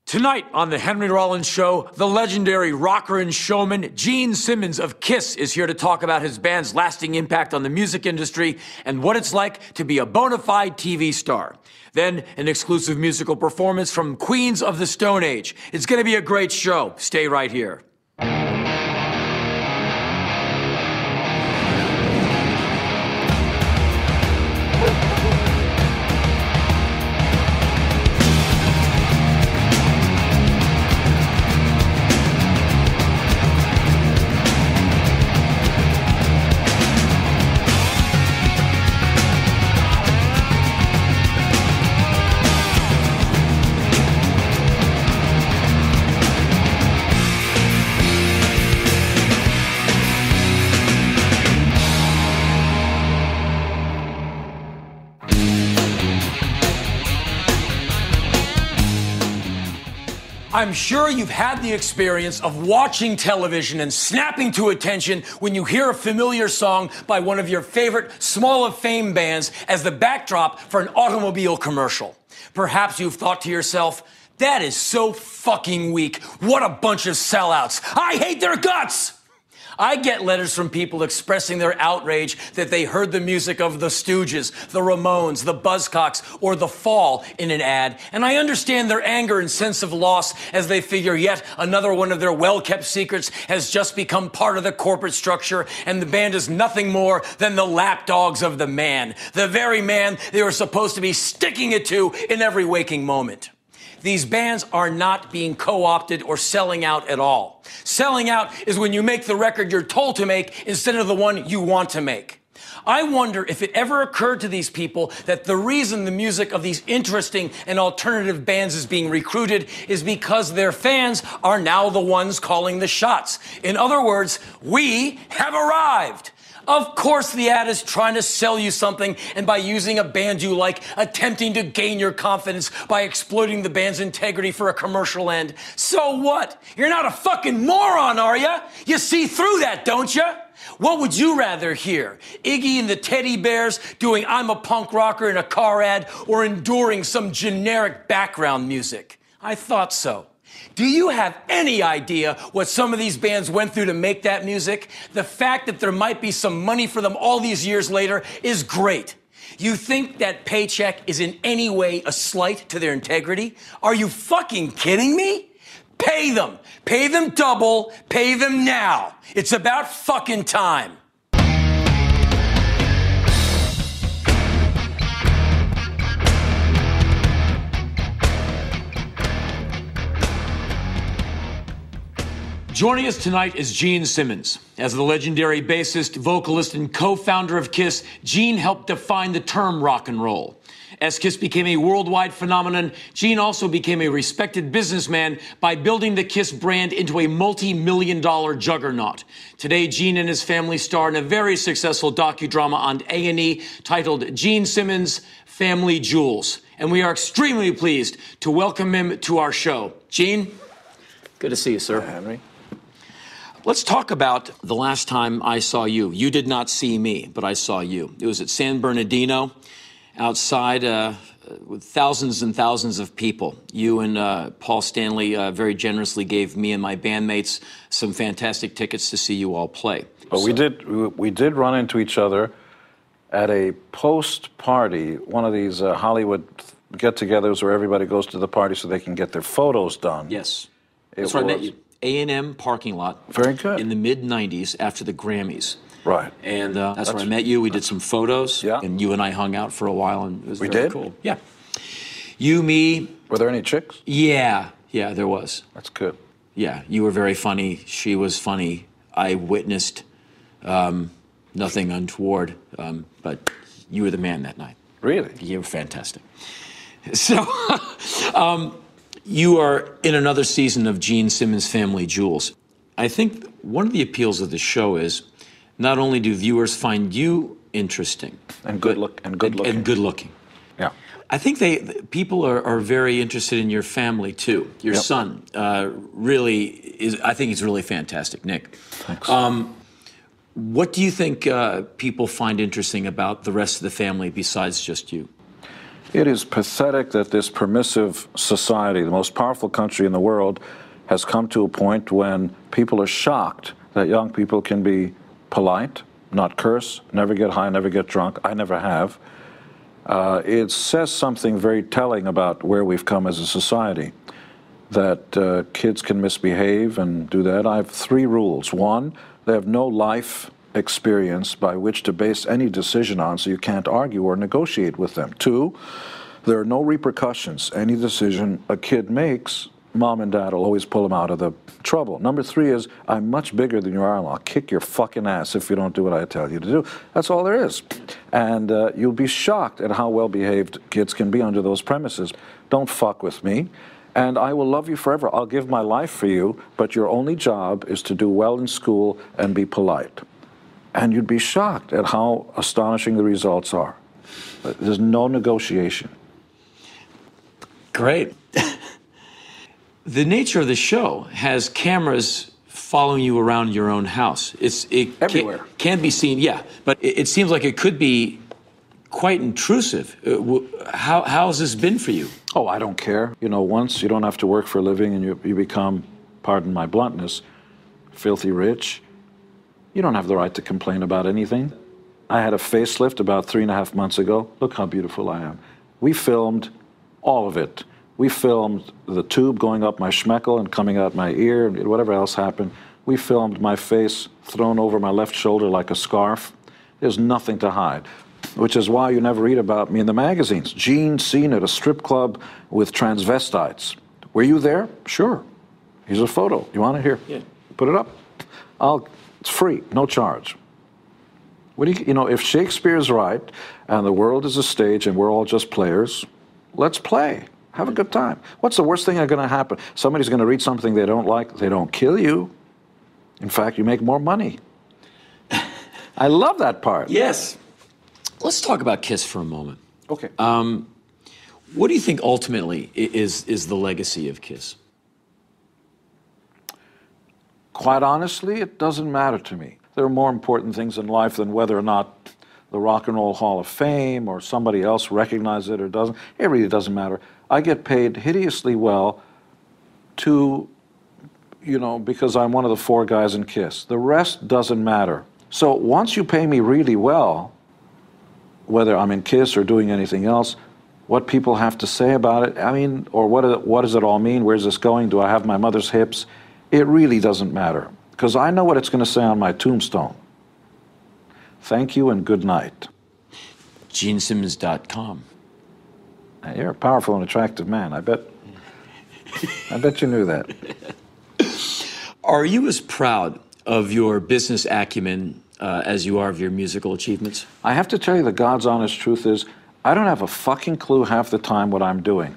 Tonight on The Henry Rollins Show, the legendary rocker and showman Gene Simmons of Kiss is here to talk about his band's lasting impact on the music industry and what it's like to be a bona fide TV star. Then, an exclusive musical performance from Queens of the Stone Age. It's going to be a great show. Stay right here. I'm sure you've had the experience of watching television and snapping to attention when you hear a familiar song by one of your favorite Small of Fame bands as the backdrop for an automobile commercial. Perhaps you've thought to yourself, that is so fucking weak. What a bunch of sellouts. I hate their guts! I get letters from people expressing their outrage that they heard the music of the Stooges, the Ramones, the Buzzcocks, or the Fall in an ad, and I understand their anger and sense of loss as they figure yet another one of their well-kept secrets has just become part of the corporate structure, and the band is nothing more than the lapdogs of the man, the very man they were supposed to be sticking it to in every waking moment. These bands are not being co-opted or selling out at all. Selling out is when you make the record you're told to make instead of the one you want to make. I wonder if it ever occurred to these people that the reason the music of these interesting and alternative bands is being recruited is because their fans are now the ones calling the shots. In other words, we have arrived. Of course the ad is trying to sell you something, and by using a band you like, attempting to gain your confidence by exploiting the band's integrity for a commercial end. So what? You're not a fucking moron, are you? You see through that, don't you? What would you rather hear? Iggy and the Teddy Bears doing I'm a punk rocker in a car ad, or enduring some generic background music? I thought so. Do you have any idea what some of these bands went through to make that music? The fact that there might be some money for them all these years later is great. You think that paycheck is in any way a slight to their integrity? Are you fucking kidding me? Pay them. Pay them double. Pay them now. It's about fucking time. Joining us tonight is Gene Simmons. As the legendary bassist, vocalist, and co-founder of Kiss, Gene helped define the term rock and roll. As Kiss became a worldwide phenomenon, Gene also became a respected businessman by building the Kiss brand into a multi-million-dollar juggernaut. Today, Gene and his family star in a very successful docudrama on A&E titled Gene Simmons, Family Jewels. And we are extremely pleased to welcome him to our show. Gene, good to see you, sir. Hi, Henry. Let's talk about the last time I saw you. You did not see me, but I saw you. It was at San Bernardino, outside with thousands and thousands of people. You and Paul Stanley very generously gave me and my bandmates some fantastic tickets to see you all play. But we did run into each other at a post-party, one of these Hollywood get-togethers where everybody goes to the party so they can get their photos done. Yes. That's where I met you. A&M parking lot. Very good. In the mid-'90s after the Grammys. Right. And that's where I met you. We did some photos. Yeah. And you and I hung out for a while, and it was we very did? cool. Yeah. You, me. Were there any chicks? Yeah. Yeah, there was. That's good. Yeah. You were very funny. She was funny. I witnessed nothing untoward, but you were the man that night. Really? You were fantastic. So, you are in another season of Gene Simmons' Family Jewels. I think one of the appeals of the show is not only do viewers find you interesting and good looking. Yeah. I think people are very interested in your family too. Your son really is. I think he's really fantastic, Nick. Thanks. What do you think people find interesting about the rest of the family besides just you? It is pathetic that this permissive society, the most powerful country in the world, has come to a point when people are shocked that young people can be polite, not curse, never get high, never get drunk. I never have. It says something very telling about where we've come as a society, that kids can misbehave and do that. I have 3 rules. 1, they have no life experience by which to base any decision on, so you can't argue or negotiate with them. 2, there are no repercussions. Any decision a kid makes, mom and dad will always pull them out of the trouble. Number 3 is, I'm much bigger than you are, and I'll kick your fucking ass if you don't do what I tell you to do. That's all there is. And you'll be shocked at how well-behaved kids can be under those premises. Don't fuck with me, and I will love you forever. I'll give my life for you, but your only job is to do well in school and be polite. And you'd be shocked at how astonishing the results are. There's no negotiation. Great. The nature of the show has cameras following you around your own house. It everywhere. Can be seen, yeah. But it seems like it could be quite intrusive. How has this been for you? Oh, I don't care. You know, once you don't have to work for a living and you become, pardon my bluntness, filthy rich, you don't have the right to complain about anything. I had a facelift about 3.5 months ago. Look how beautiful I am. We filmed all of it. We filmed the tube going up my schmeckle and coming out my ear and whatever else happened. We filmed my face thrown over my left shoulder like a scarf. There's nothing to hide, which is why you never read about me in the magazines. Gene seen at a strip club with transvestites. Were you there? Sure. Here's a photo. You want it? Here. Yeah. Put it up. It's free, no charge. What do you know, if Shakespeare's right and the world is a stage and we're all just players, let's play. Have a good time. What's the worst thing that's going to happen? Somebody's going to read something they don't like. They don't kill you. In fact, you make more money. I love that part. Yes. Let's talk about Kiss for a moment. Okay. What do you think ultimately is the legacy of Kiss? Quite honestly, it doesn't matter to me. There are more important things in life than whether or not the Rock and Roll Hall of Fame or somebody else recognizes it or doesn't. It really doesn't matter. I get paid hideously well because I'm one of the 4 guys in Kiss. The rest doesn't matter. So once you pay me really well, whether I'm in Kiss or doing anything else, what people have to say about it, or what does it all mean? Where's this going? Do I have my mother's hips? It really doesn't matter, because I know what it's going to say on my tombstone. Thank you and good night. GeneSimmons.com. You're a powerful and attractive man. I bet you knew that. Are you as proud of your business acumen as you are of your musical achievements? I have to tell you, the God's honest truth is, I don't have a fucking clue half the time what I'm doing.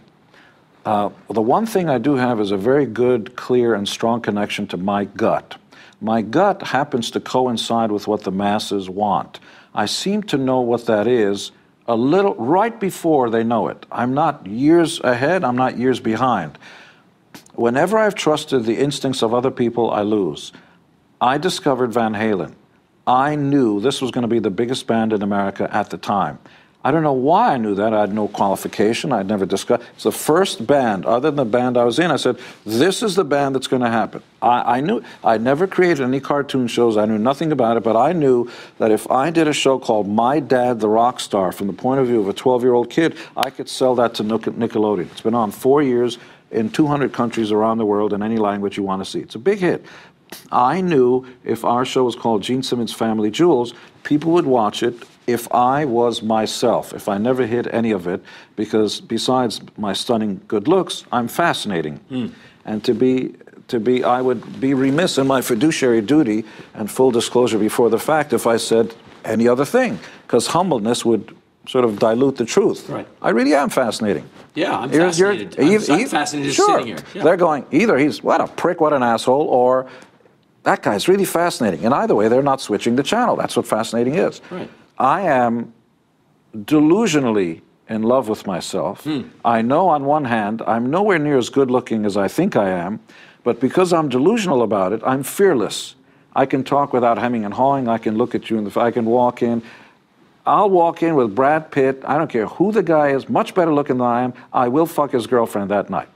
The one thing I do have is a very good, clear, and strong connection to my gut. My gut happens to coincide with what the masses want. I seem to know what that is a little right before they know it. I'm not years ahead, I'm not years behind. Whenever I've trusted the instincts of other people, I lose. I discovered Van Halen. I knew this was going to be the biggest band in America at the time. I don't know why I knew that. I had no qualification. I'd never discussed. It's the first band, other than the band I was in. I said, this is the band that's going to happen. I knew. I never created any cartoon shows. I knew nothing about it, but I knew that if I did a show called My Dad the Rock Star, from the point of view of a 12-year-old kid, I could sell that to Nickelodeon. It's been on 4 years in 200 countries around the world in any language you want to see. It's a big hit. I knew if our show was called Gene Simmons Family Jewels, people would watch it if I was myself, if I never hid any of it, because besides my stunning good looks, I'm fascinating. And I would be remiss in my fiduciary duty and full disclosure before the fact if I said any other thing, because humbleness would sort of dilute the truth. Right. I really am fascinating. Yeah, I'm fascinated. I'm fascinated just sitting here. Yeah. They're going, either he's, what a prick, what an asshole, or that guy's really fascinating. And either way, they're not switching the channel. That's what fascinating is. Right. I am delusionally in love with myself. I know on one hand, I'm nowhere near as good looking as I think I am, but because I'm delusional about it, I'm fearless. I can talk without hemming and hawing. I can look at you in the I can walk in. I'll walk in with Brad Pitt. I don't care who the guy is, much better looking than I am. I will fuck his girlfriend that night.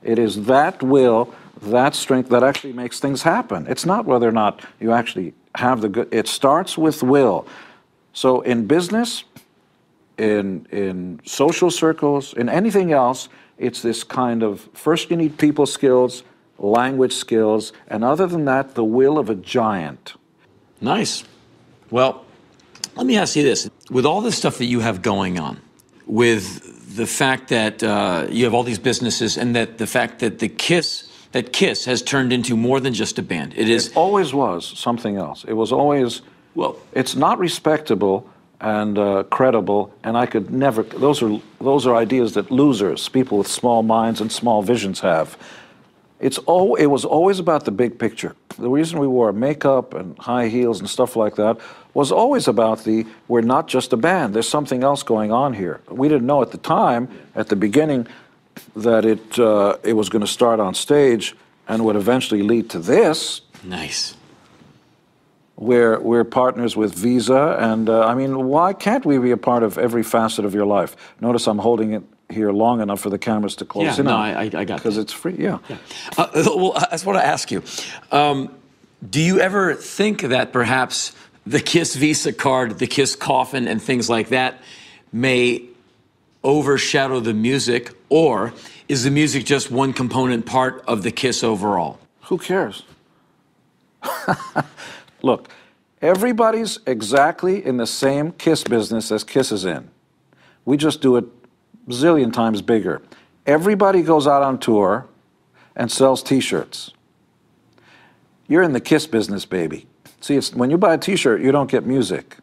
It is that will, that strength that actually makes things happen. It's not whether or not you actually have the good. It starts with will. So in business, in social circles, in anything else, it's this kind of, first you need people skills, language skills, and other than that, the will of a giant. Nice. Well, let me ask you this. With all the stuff that you have going on, with the fact that you have all these businesses and that the fact that Kiss has turned into more than just a band. It always was something else. It was always, well, it's not respectable and credible, and I could never, those are ideas that losers, people with small minds and small visions have. It was always about the big picture. The reason we wore makeup and high heels and stuff like that was always about we're not just a band, there's something else going on here. We didn't know at the time, at the beginning, that it was going to start on stage and would eventually lead to this. Nice. We're partners with Visa, and I mean, why can't we be a part of every facet of your life? Notice I'm holding it here long enough for the cameras to close in on. I got because it's free, yeah. Well, that's what I ask you. Do you ever think that perhaps the Kiss Visa card, the Kiss coffin, and things like that may overshadow the music, or is the music just one component part of the Kiss overall? Who cares? Look, everybody's exactly in the same Kiss business as Kiss is in. We just do it a zillion times bigger. Everybody goes out on tour and sells T-shirts. You're in the Kiss business, baby. See, when you buy a T-shirt, you don't get music.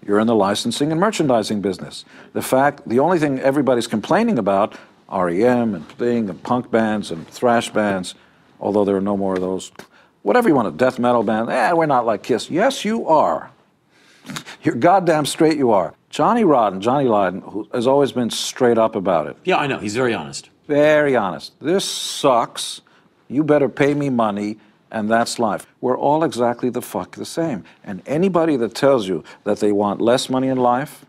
You're in the licensing and merchandising business. The only thing everybody's complaining about, REM and Thing and punk bands and thrash bands, although there are no more of those, whatever you want, a death metal band, we're not like Kiss. Yes, you are. You're goddamn straight you are. Johnny Lydon, who has always been straight up about it. Yeah, I know. He's very honest. Very honest. This sucks. You better pay me money, and that's life. We're all exactly the fuck the same. And anybody that tells you that they want less money in life,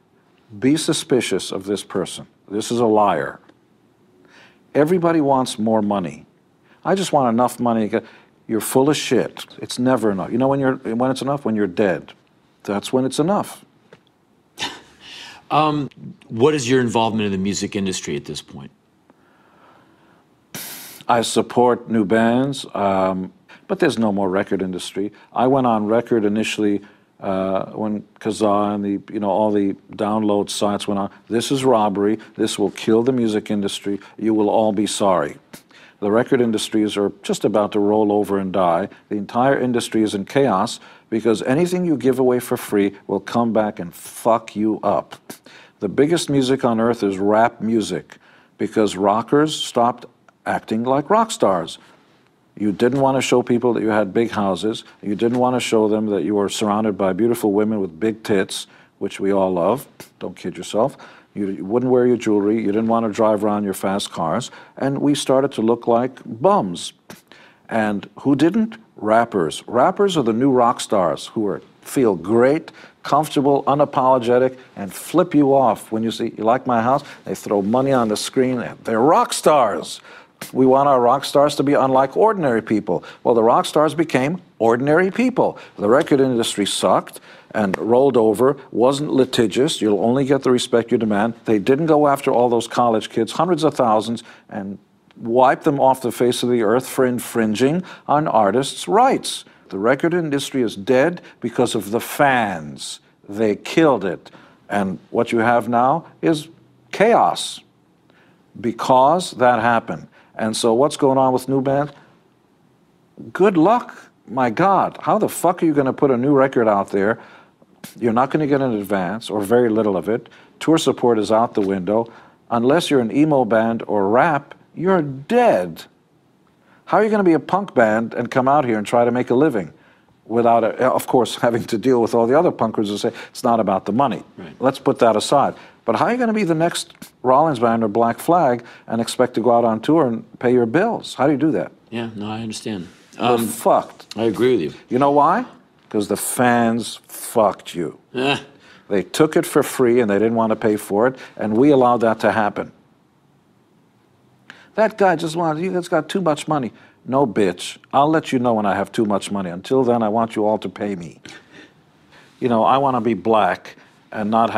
be suspicious of this person. This is a liar. Everybody wants more money. I just want enough money. You're full of shit. It's never enough. You know when it's enough? When you're dead. That's when it's enough. What is your involvement in the music industry at this point? I support new bands, but there's no more record industry. I went on record initially when Kazaa and all the download sites went on. This is robbery. This will kill the music industry. You will all be sorry. The record industries are just about to roll over and die. The entire industry is in chaos because anything you give away for free will come back and fuck you up. The biggest music on earth is rap music because rockers stopped acting like rock stars. You didn't want to show people that you had big houses. You didn't want to show them that you were surrounded by beautiful women with big tits, which we all love. Don't kid yourself. You wouldn't wear your jewelry. You didn't want to drive around your fast cars. And we started to look like bums. And who didn't? Rappers. Rappers are the new rock stars who feel great, comfortable, unapologetic, and flip you off when you see, you like my house? They throw money on the screen. They're rock stars. We want our rock stars to be unlike ordinary people. Well, the rock stars became ordinary people. The record industry sucked and rolled over, wasn't litigious. You'll only get the respect you demand. They didn't go after all those college kids, hundreds of thousands, and wipe them off the face of the earth for infringing on artists' rights. The record industry is dead because of the fans. They killed it. And what you have now is chaos because that happened. And so what's going on with new bands? Good luck. My God, how the fuck are you going to put a new record out there? You're not going to get an advance, or very little of it. Tour support is out the window. Unless you're an emo band or rap, you're dead. How are you going to be a punk band and come out here and try to make a living without, of course, having to deal with all the other punkers who say it's not about the money? Right. Let's put that aside. But how are you going to be the next Rollins band or Black Flag and expect to go out on tour and pay your bills? How do you do that? Yeah, no, I understand. We're fucked. I agree with you. You know why? Because the fans fucked you. They took it for free and they didn't want to pay for it, and we allowed that to happen. That guy just wanted, he's got too much money. No, bitch. I'll let you know when I have too much money. Until then, I want you all to pay me. You know, I want to be black and not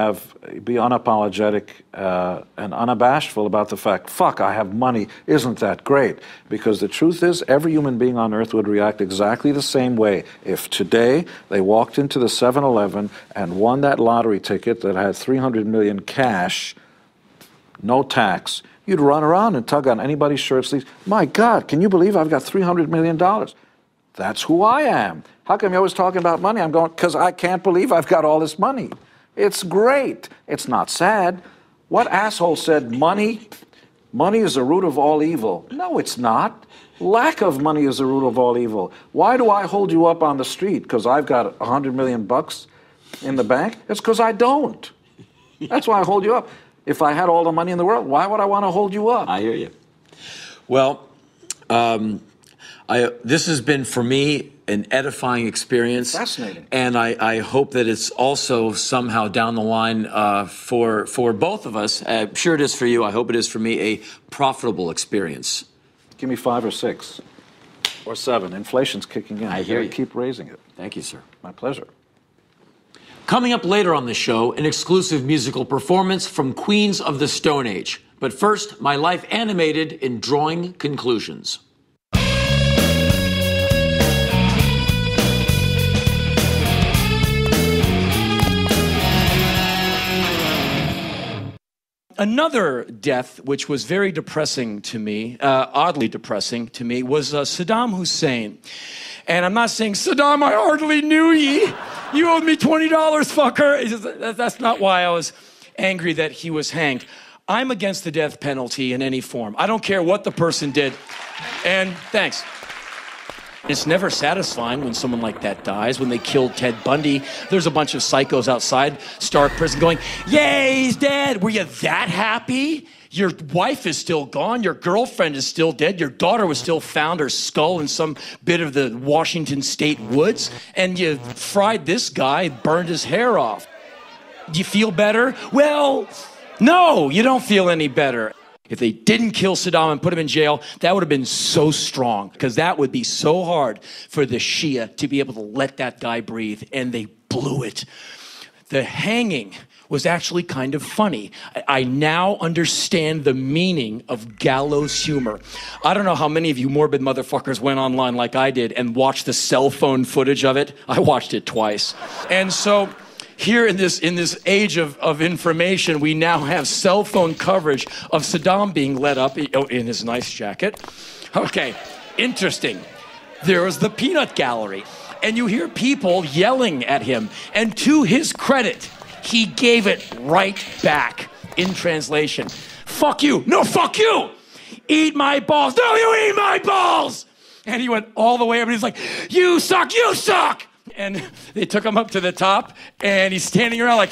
be unapologetic and unabashful about the fact, fuck, I have money, isn't that great? Because the truth is, every human being on earth would react exactly the same way if today they walked into the 7-Eleven and won that lottery ticket that had 300 million cash, no tax. You'd run around and tug on anybody's shirt sleeves. My God, can you believe I've got $300 million? That's who I am. How come you're always talking about money? I'm going, because I can't believe I've got all this money. It's great. It's not sad. What asshole said money is the root of all evil? No, it's not. Lack of money is the root of all evil. Why do I hold you up on the street? Because I've got $100 million in the bank? It's because I don't. That's why I hold you up. If I had all the money in the world, why would I want to hold you up? I hear you. Well, this has been, for me, an edifying experience. Fascinating. And I hope that it's also somehow down the line for both of us. I'm sure it is for you. I hope it is for me, a profitable experience. Give me 5 or 6 or 7. Inflation's kicking in. I hear you. Keep raising it. Thank you, sir. My pleasure. Coming up later on the show, an exclusive musical performance from Queens of the Stone Age. But first, my life animated in drawing conclusions. Another death, which was very depressing to me, oddly depressing to me, was Saddam Hussein. And I'm not saying, Saddam, I hardly knew ye. You owed me $20, fucker. That's not why I was angry that he was hanged. I'm against the death penalty in any form. I don't care what the person did. And thanks. It's never satisfying when someone like that dies. When they killed Ted Bundy, there's a bunch of psychos outside Stark Prison going, yay, he's dead. Were you that happy? Your wife is still gone. Your girlfriend is still dead. Your daughter was still found, her skull in some bit of the Washington State woods. And you fried this guy, burned his hair off. Do you feel better? Well, no, you don't feel any better. If they didn't kill Saddam and put him in jail, that would have been so strong, because that would be so hard for the Shia to be able to let that guy breathe, and they blew it. The hanging was actually kind of funny. I now understand the meaning of gallows humor. I don't know how many of you morbid motherfuckers went online like I did and watched the cell phone footage of it. I watched it twice. And so here in this age of information, we now have cell phone coverage of Saddam being let up in his nice jacket. Okay, interesting. There was the peanut gallery, and you hear people yelling at him, and to his credit, he gave it right back. In translation, fuck you. No, fuck you. Eat my balls. No, you eat my balls. And he went all the way up, and he's like, you suck, you suck. And they took him up to the top, and he's standing around like,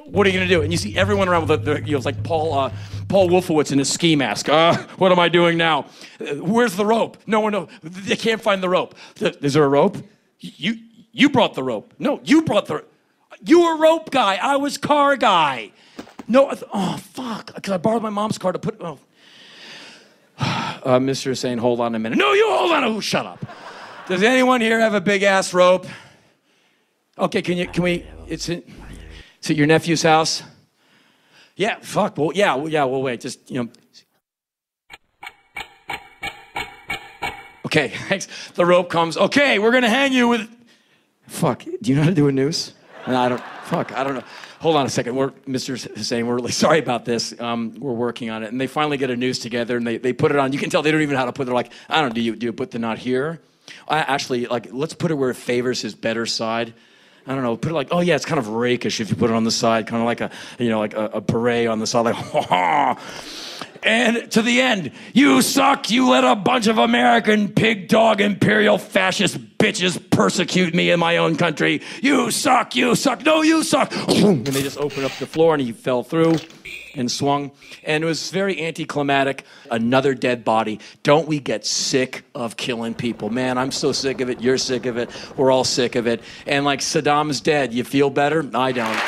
what are you going to do? And you see everyone around with it's like Paul Wolfowitz in his ski mask. What am I doing now? Where's the rope? No one knows. They can't find the rope. Is there a rope? You brought the rope. No, you brought the rope. You were rope guy. I was car guy. No, oh, fuck. Because I borrowed my mom's car to put, Mr. Hussein, hold on a minute. No, you hold on. Oh, shut up. Does anyone here have a big-ass rope? Okay, can we, it's at your nephew's house? Yeah, fuck, well, yeah, we'll wait, just, Okay, thanks. The rope comes. Okay, we're gonna hang you with, fuck, do you know how to do a noose? No, I don't know. Hold on a second, Mr. Hussein, we're really sorry about this. We're working on it. And they finally get a noose together, and they put it on. You can tell they don't even know how to put it. They're like, I don't know, do you put the knot here? Actually, let's put it where it favors his better side. I don't know, put it like, oh yeah, it's kind of rakish if you put it on the side, kind of like a beret on the side, like, ha ha. And to the end, you suck, you let a bunch of American pig dog imperial fascist bitches persecute me in my own country. You suck, no, you suck. And they just opened up the floor and he fell through and swung. And it was very anticlimactic. Another dead body. Don't we get sick of killing people? Man, I'm so sick of it. You're sick of it. We're all sick of it. And like Saddam's dead. You feel better? I don't.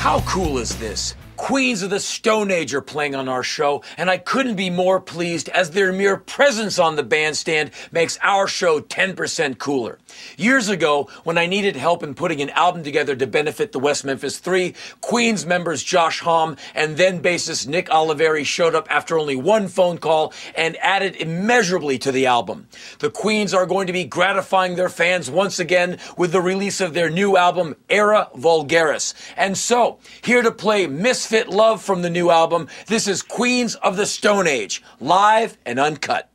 How cool is this? Queens of the Stone Age are playing on our show, and I couldn't be more pleased as their mere presence on the bandstand makes our show 10% cooler. Years ago, when I needed help in putting an album together to benefit the West Memphis Three, Queens members Josh Homme and then bassist Nick Oliveri showed up after only one phone call and added immeasurably to the album. The Queens are going to be gratifying their fans once again with the release of their new album, Era Vulgaris. And so, here to play Misfit Love from the new album, this is Queens of the Stone Age, live and uncut.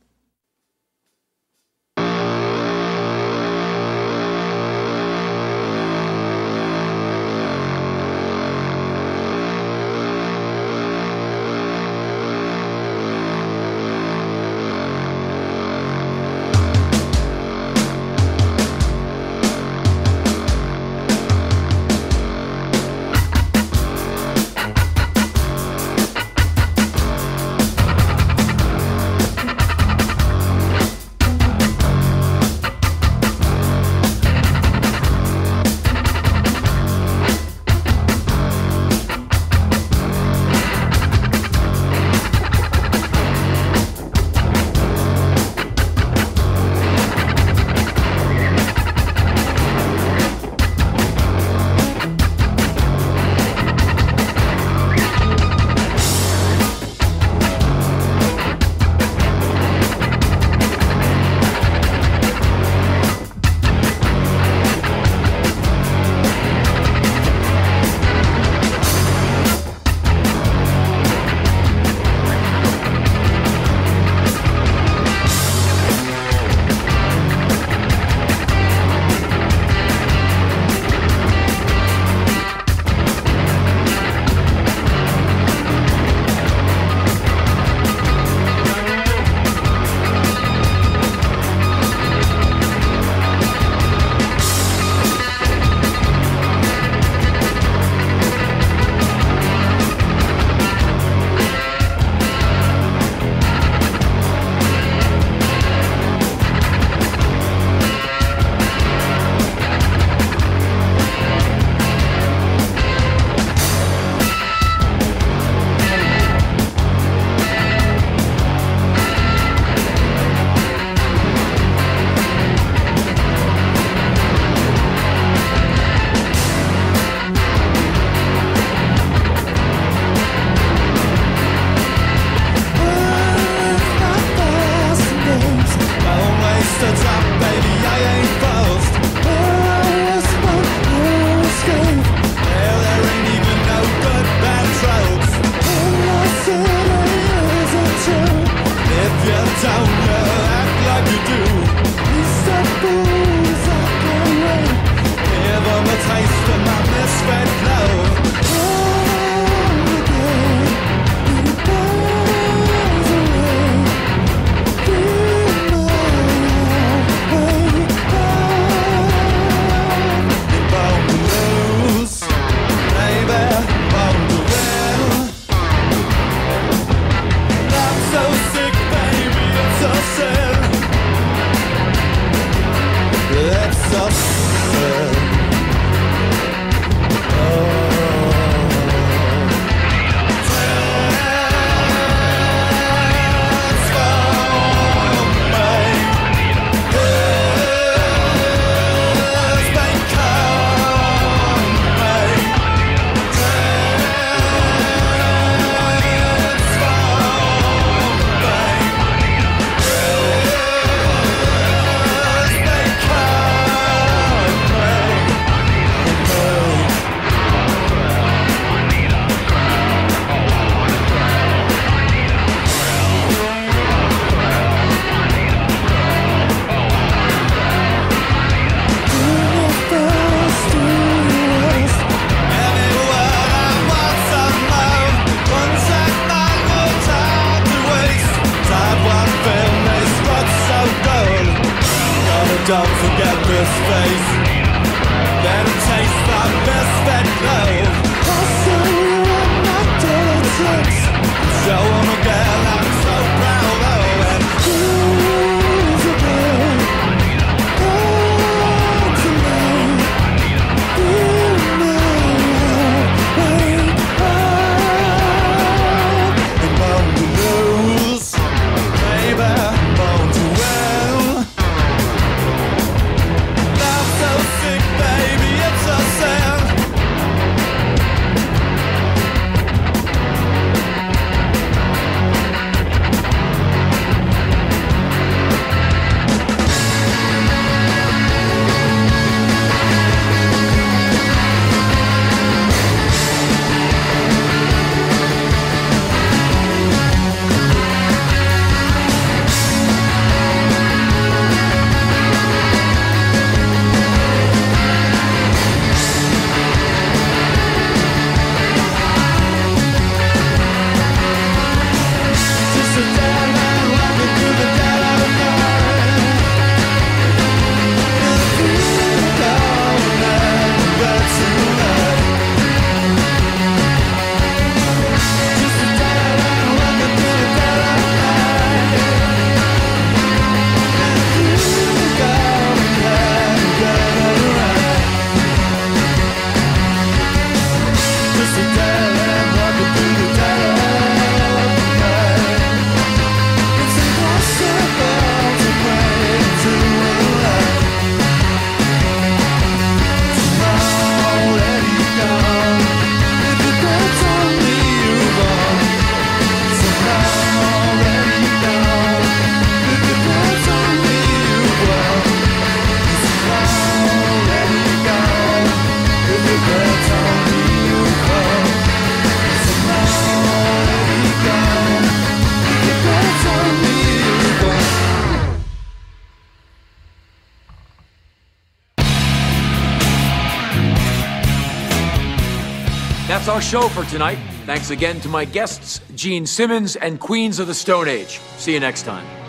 That's our show for tonight. Thanks again to my guests, Gene Simmons and Queens of the Stone Age. See you next time.